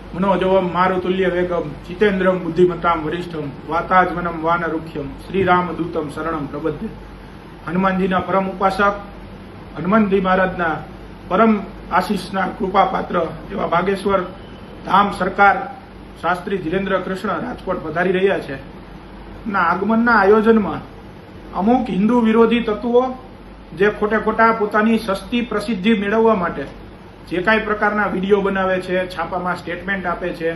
मनोजवम मारुतुल्य वेगम जितेन्द्रम बुद्धिमताम वरिष्ठम वाताजवनम वानरुख्यम श्रीराम दूतम शरणम प्रबध्य। हनुमानजीना परम उपासक हनुमानजी महाराजना परम आशीषना कृपा पात्र एवा बागेश्वर धाम सरकार शास्त्री धीरेन्द्र कृष्ण राजकोट पधारी रह्या छे। आगमनना आयोजનમાં અમુક હિન્દુ વિરોધી તત્વો જે ખોટે ખોટા પોતાની સસ્તી પ્રસિદ્ધિ મેળવવા માટે જે કાંઈ પ્રકારના વિડીયો બનાવે છે, છાપામાં સ્ટેટમેન્ટ આપે છે,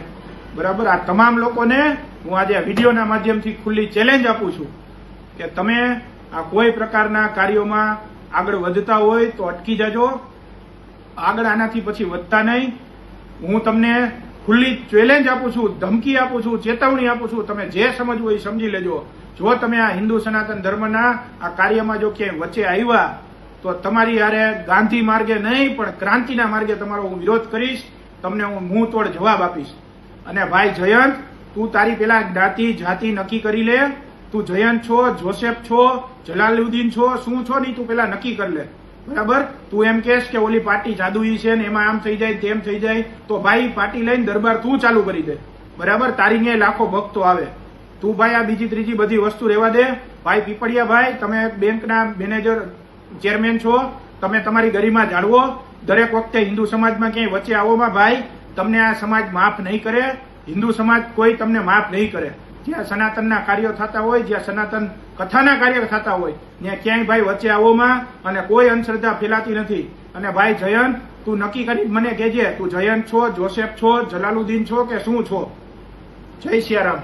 બરાબર, આ તમામ લોકોને હું આજે આ વિડીયોના માધ્યમથી ખુલ્લી ચેલેન્જ આપું છું કે તમે આ કોઈ પ્રકારના કાર્યોમાં આગળ વધતા હોય તો અટકી જાજો, આગળ આનાથી પછી વધતા નહીં। હું તમને ખુલ્લી ચેલેન્જ આપું છું, ધમકી આપું છું, ચેતવણી આપું છું, તમે જે સમજવું એ સમજી લેજો। જો તમે આ હિન્દુ સનાતન ધર્મના આ કાર્યમાં જો ક્યાંય વચ્ચે આવ્યા તો તમારી હારે ગાંધી માર્ગે નહીં પણ ક્રાંતિના માર્ગે તમારો હું વિરોધ કરીશ, તમને હું મુંહ તોડ જવાબ આપીશ। અને ભાઈ જયંત, તું તારી પેલા જ્ઞાતિ જાતિ નક્કી કરી લે। તું જયંત છો, જોસેફ છો, જલાલુદ્દીન છો, શું છો નહીં તું પેલા નક્કી કરી લે, બરાબર। તું એમ કહેશ કે ઓલી પાર્ટી જાદુઈ છે ને એમાં આમ થઈ જાય તેમ થઈ જાય તો ભાઈ પાર્ટી લઈને દરબાર તું ચાલુ કરી દે, બરાબર। તારી ન્યાય લાખો ભક્તો આવે। તું ભાઈ આ બીજી ત્રીજી બધી વસ્તુ રહેવા દે। ભાઈ પીપળિયા ભાઈ, તમે બેંકના મેનેજર ચેરમેન છો, તમે તમારી ગરિમા જાળવો। દરેક વખતે હિન્દુ સમાજમાં ક્યાંય વચ્ચે આવોમાં ભાઈ તમને આ સમાજ માફ નહીં કરે, હિન્દુ સમાજ કોઈ તમને માફ નહીં કરે। જ્યાં સનાતનના કાર્યો થતા હોય, જ્યાં સનાતન કથાના કાર્ય થતા હોય ત્યાં ક્યાંય ભાઈ વચ્ચે આવોમાં અને કોઈ અંધશ્રદ્ધા ફેલાતી નથી। અને ભાઈ જયંત, તું નક્કી કરી મને કહેજે તું જયંત છો, જોસેફ છો, જલાલુદ્દીન છો કે શું છો। જય સિયારામ।